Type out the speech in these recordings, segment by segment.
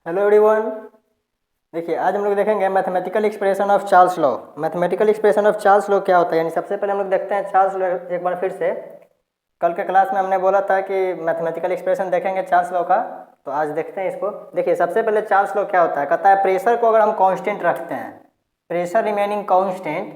Hello everyone. देखिए आज हम लोग देखेंगे mathematical expression of Charles law. Mathematical expression of Charles law क्या होता है, यानी सबसे पहले हम लोग देखते हैं चार्ल्स लॉ एक बार फिर से। कल के क्लास में हमने बोला था कि मैथमेटिकल एक्सप्रेशन देखेंगे चार्ल्स लॉ का, तो आज देखते हैं इसको। देखिए सबसे पहले चार्ल्स लॉ क्या होता है, कहता है प्रेशर को अगर हम कांस्टेंट रखते हैं, प्रेशर रिमेनिंग कांस्टेंट,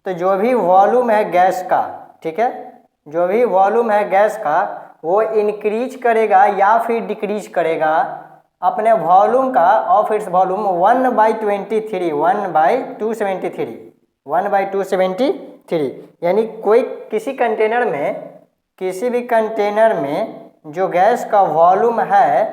तो जो भी वॉल्यूम है गैस का, ठीक है, जो भी वॉल्यूम है गैस का वो इंक्रीज करेगा या फिर डिक्रीज करेगा अपने वॉल्यूम का ऑफ इट्स वॉल्यूम 1/23, 1/273, 1/273। यानी कोई किसी कंटेनर में, किसी भी कंटेनर में जो गैस का वॉल्यूम है,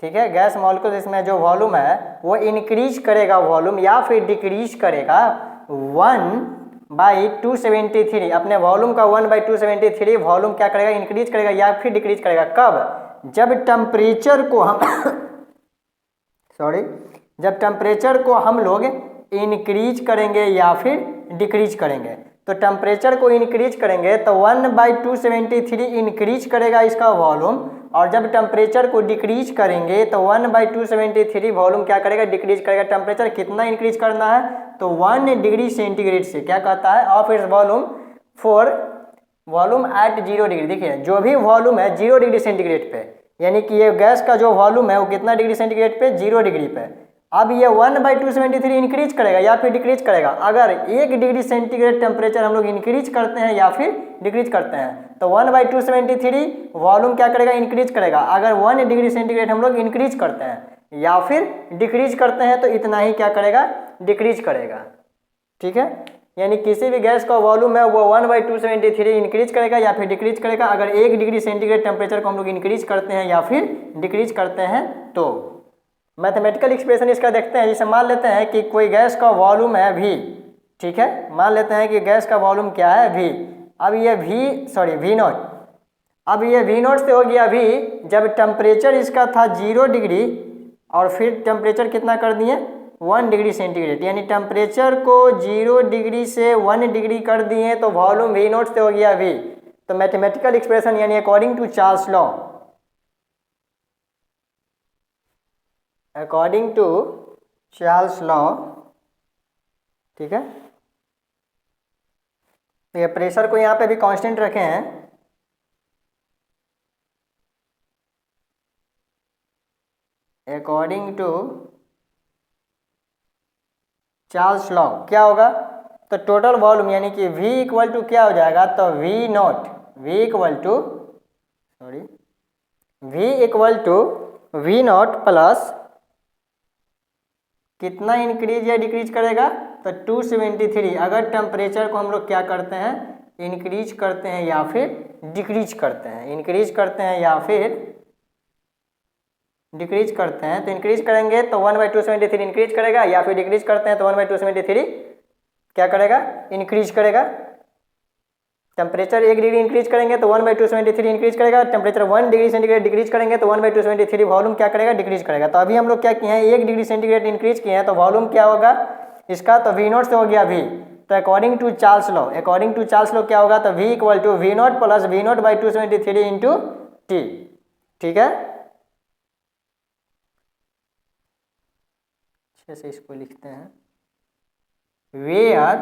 ठीक है, गैस मॉलिक्यूल इसमें जो वॉल्यूम है वो इंक्रीज करेगा वॉल्यूम या फिर डिक्रीज करेगा 1/273। अपने वॉल्यूम का 1/273 वॉल्यूम क्या करेगा, इंक्रीज करेगा या फिर डिक्रीज करेगा। कब? जब टेम्परेचर को हम जब टेम्परेचर को हम लोग इंक्रीज करेंगे या फिर डिक्रीज करेंगे। तो टेम्परेचर को इंक्रीज करेंगे तो 1/273 इंक्रीज करेगा इसका वॉल्यूम, और जब टेम्परेचर को डिक्रीज करेंगे तो 1/273 वॉल्यूम क्या करेगा, डिक्रीज करेगा। टेम्परेचर कितना इंक्रीज करना है, तो 1 डिग्री सेंटीग्रेड से, क्या कहता है, of its volume for volume at 0 degree. देखिए जो भी वॉल्यूम है 0 डिग्री सेंटीग्रेड पे, यानी कि ये गैस का जो वॉल्यूम है वो कितना डिग्री सेंटीग्रेड पे, 0 डिग्री पे। अब ये 1/273 इंक्रीज करेगा या फिर डिक्रीज करेगा। अगर 1 डिग्री सेंटीग्रेड टेम्परेचर हम लोग इंक्रीज करते हैं या फिर डिक्रीज करते हैं तो 1/273 वॉल्यूम क्या करेगा, इंक्रीज करेगा। अगर 1 डिग्री सेंटीग्रेड हम लोग इंक्रीज करते हैं या फिर डिक्रीज करते हैं तो इतना ही क्या करेगा, डिक्रीज करेगा। ठीक है, यानी किसी भी गैस का वॉल्यूम है वो 1/273 इंक्रीज करेगा या फिर डिक्रीज करेगा अगर 1 डिग्री सेंटीग्रेड टेम्परेचर को हम लोग इंक्रीज करते हैं या फिर डिक्रीज करते हैं। तो मैथमेटिकल एक्सप्रेशन इसका देखते हैं। जैसे मान लेते हैं कि कोई गैस का वॉल्यूम है V, ठीक है, मान लेते हैं कि गैस का वॉल्यूम क्या है V। अब ये V0, अब ये V0 से हो गया V, जब टेम्परेचर इसका था 0 डिग्री और फिर टेम्परेचर कितना कर दिए, 1 डिग्री सेंटीग्रेड, यानी टेम्परेचर को 0 डिग्री से 1 डिग्री कर दिए तो वॉल्यूम V0 से हो गया V। तो मैथमेटिकल एक्सप्रेशन यानी according to Charles law, according to Charles law, ठीक है, तो ये प्रेशर को यहाँ पे भी कांस्टेंट रखे हैं। अकॉर्डिंग टू चार्ल्स लॉ क्या होगा, तो टोटल वॉल्यूम यानी कि V इक्वल टू क्या हो जाएगा, तो V equal to V0 plus कितना इंक्रीज या डिक्रीज करेगा, तो 273। अगर टेम्परेचर को हम लोग क्या करते हैं, इंक्रीज करते हैं या फिर डिक्रीज करते हैं, इंक्रीज करते हैं या फिर डिक्रीज करते हैं, तो इंक्रीज करेंगे तो 1/273 इंक्रीज करेगा या फिर डिक्रीज करते हैं तो 1/273 क्या करेगा, इंक्रीज करेगा। टेम्परेचर 1 डिग्री इंक्रीज करेंगे तो 1/273 इंक्रीज करेगा। टेम्परेचर 1 डिग्री सेंटीग्रेड डिक्रीज करेंगे तो 1/273 वॉल्यूम क्या करेगा, डिक्रीज करेगा। तो अभी हम लोग क्या किए हैं, 1 डिग्री सेंटीग्रेड इंक्रीज किए हैं तो वॉल्यूम क्या होगा इसका, तो V0 से हो गया V। तो according to Charles law, according to Charles law क्या होगा, तो V equal to V0 plus V0/273 into T। ठीक है, अच्छे से इसको लिखते हैं, where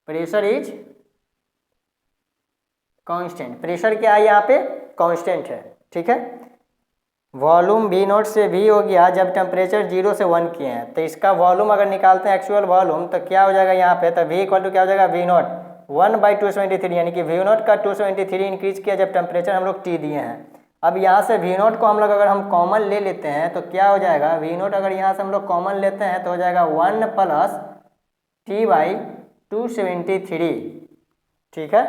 pressure is constant. Pressure क्या है यहाँ पे, कांस्टेंट है। ठीक है, वॉल्यूम V0 से V हो गया जब टेम्परेचर 0 से 1 किए हैं, तो इसका वॉल्यूम अगर निकालते हैं एक्चुअल वॉल्यूम तो क्या हो जाएगा यहाँ पे, तो V इक्वल टू क्या हो जाएगा, V0 1/273, यानी कि V0 का 273 इंक्रीज किया जब टेम्परेचर हम लोग T दिए हैं। अब यहाँ से V0 को हम लोग अगर हम कॉमन ले लेते हैं तो क्या हो जाएगा, V0 अगर यहाँ से हम लोग कॉमन लेते हैं तो हो जाएगा 1 प्लस T/273। ठीक है,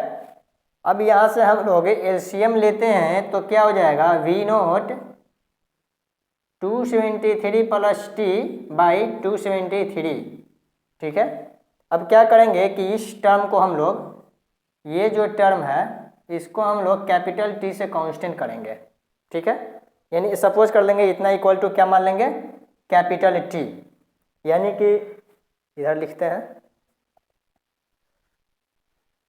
अब यहाँ से हम लोग एलसीएम लेते हैं तो क्या हो जाएगा, V0 273 प्लस T/273। ठीक है, अब क्या करेंगे कि इस टर्म को हम लोग, ये जो टर्म है इसको हम लोग कैपिटल T से कांस्टेंट करेंगे। ठीक है, यानी सपोज कर लेंगे इतना इक्वल टू क्या मान लेंगे, कैपिटल T, यानी कि इधर लिखते हैं,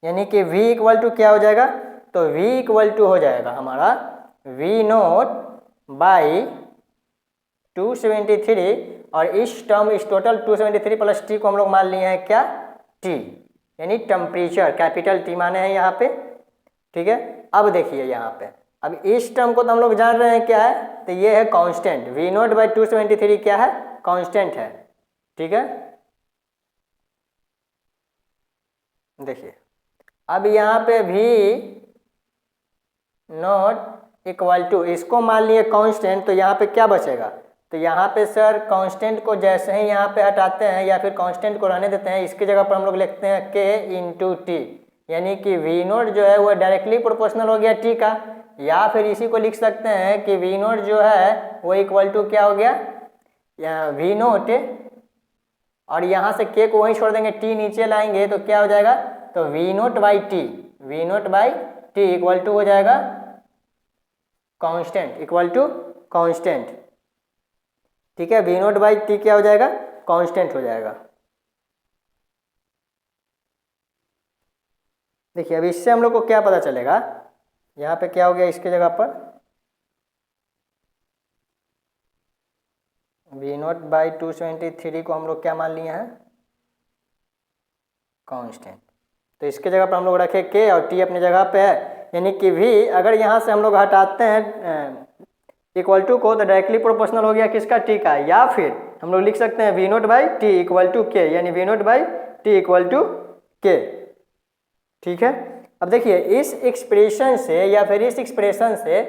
यानी कि V इक्वल टू क्या हो जाएगा, तो V इक्वल टू हो जाएगा हमारा V0/273 और इस टोटल 273 प्लस T को हम लोग मान लिए हैं क्या, T, यानी टेम्परेचर, कैपिटल T माने हैं यहाँ पे। ठीक है, अब देखिए यहाँ पे, अब इस टर्म को तो हम लोग जान रहे हैं क्या है, तो ये है कांस्टेंट। V0/273 क्या है, कांस्टेंट है। ठीक है, देखिए अब यहाँ पे V0 इक्वल टू, इसको मान लिए कांस्टेंट, तो यहाँ पे क्या बचेगा, तो यहाँ पे सर कांस्टेंट को जैसे ही यहाँ पे हटाते हैं या फिर कांस्टेंट को रहने देते हैं, इसकी जगह पर हम लोग लिखते हैं K इंटू टी, यानी कि V0 जो है वो डायरेक्टली प्रोपोर्शनल हो गया T का, या फिर इसी को लिख सकते हैं कि V0 जो है वो इक्वल टू क्या हो गया, V0, और यहाँ से K को वहीं छोड़ देंगे, T नीचे लाएंगे तो क्या हो जाएगा, तो V0/T, V0/T इक्वल टू हो जाएगा कांस्टेंट, इक्वल टू कांस्टेंट। ठीक है, V0/T क्या हो जाएगा, कांस्टेंट हो जाएगा। देखिए अब इससे हम लोग को क्या पता चलेगा, यहाँ पे क्या हो गया, इसके जगह पर V0/273 को हम लोग क्या मान लिए हैं, कांस्टेंट। तो इसके जगह पर हम लोग रखे K और T अपनी जगह पे है, यानी कि V अगर यहाँ से हम लोग हटाते हैं इक्वल टू को, तो डायरेक्टली प्रोपोर्शनल हो गया किसका, T का, या फिर हम लोग लिख सकते हैं V0/T इक्वल टू K, यानी V0/T इक्वल टू K। ठीक है, अब देखिए इस एक्सप्रेशन से या फिर इस एक्सप्रेशन से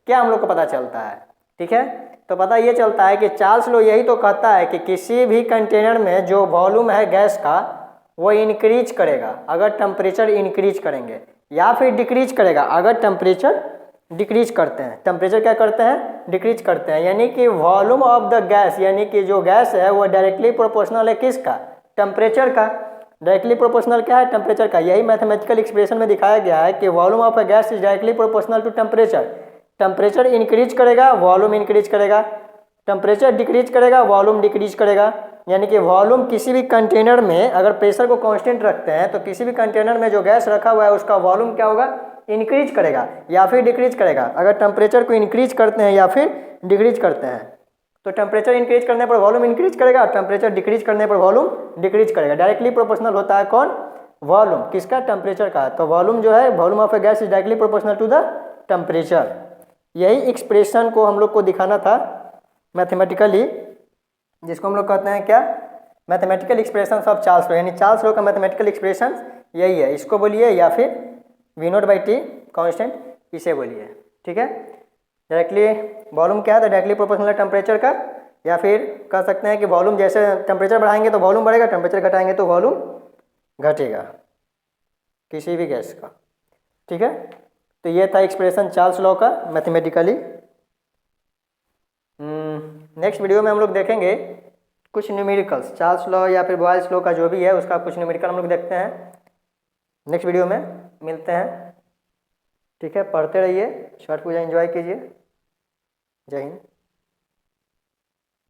क्या हम लोग को पता चलता है। ठीक है, तो पता ये चलता है कि चार्ल्स लॉ यही तो कहता है कि किसी भी कंटेनर में जो वॉल्यूम है गैस का वो इंक्रीज करेगा अगर टेम्परेचर इंक्रीज करेंगे, या फिर डिक्रीज करेगा अगर टेम्परेचर डिक्रीज करते हैं। टेम्परेचर क्या करते हैं, डिक्रीज करते हैं, यानी कि वॉल्यूम ऑफ द गैस, यानी कि जो गैस है वो डायरेक्टली प्रोपोर्शनल है किसका, टेम्परेचर का। डायरेक्टली प्रोपोर्शनल क्या है, टेम्परेचर का। यही मैथमेटिकल एक्सप्रेशन में दिखाया गया है कि volume of a gas is directly proportional to temperature. Temperature increase करेगा, वॉल्यूम इंक्रीज करेगा, टेम्परेचर डिक्रीज करेगा, वॉल्यूम डिक्रीज करेगा। यानी कि वॉल्यूम किसी भी कंटेनर में अगर प्रेशर को कांस्टेंट रखते हैं तो किसी भी कंटेनर में जो गैस रखा हुआ है उसका वॉल्यूम क्या होगा, इंक्रीज करेगा या फिर डिक्रीज करेगा। अगर टेम्परेचर को इंक्रीज करते हैं या फिर डिक्रीज करते हैं तो टेम्परेचर इंक्रीज करने पर वॉल्यूम इंक्रीज करेगा, टेम्परेचर डिक्रीज करने पर वॉल्यूम डिक्रीज करेगा। डायरेक्टली प्रोपोर्शनल होता है कौन, वॉल्यूम, किसका, टेम्परेचर का। तो वॉल्यूम जो है, volume of a gas is directly proportional to the temperature. यही एक्सप्रेशन को हम लोग को दिखाना था मैथमेटिकली, जिसको हम लोग कहते हैं क्या, mathematical expression of Charles law, यानी चार्ल्स लॉ का मैथमेटिकल एक्सप्रेशन यही है। इसको बोलिए या फिर V0/T कांस्टेंट, इसे बोलिए। ठीक है, डायरेक्टली वॉल्यूम क्या है, तो डायरेक्टली प्रोपोर्शनल टेम्परेचर का, या फिर कह सकते हैं कि वॉल्यूम जैसे टेम्परेचर बढ़ाएंगे तो वॉल्यूम बढ़ेगा, टेम्परेचर घटाएंगे तो वॉल्यूम घटेगा किसी भी गैस का। ठीक है, तो ये था एक्सप्रेशन चार्ल्स लॉ का मैथमेटिकली। नेक्स्ट वीडियो में हम लोग देखेंगे कुछ न्यूमेरिकल्स, चार्ल्स लॉ या फिर बॉयल्स लॉ का जो भी है उसका कुछ न्यूमेरिकल हम लोग देखते हैं। नेक्स्ट वीडियो में मिलते हैं। ठीक है, पढ़ते रहिए, छठ पूजा एंजॉय कीजिए। जय हिंद।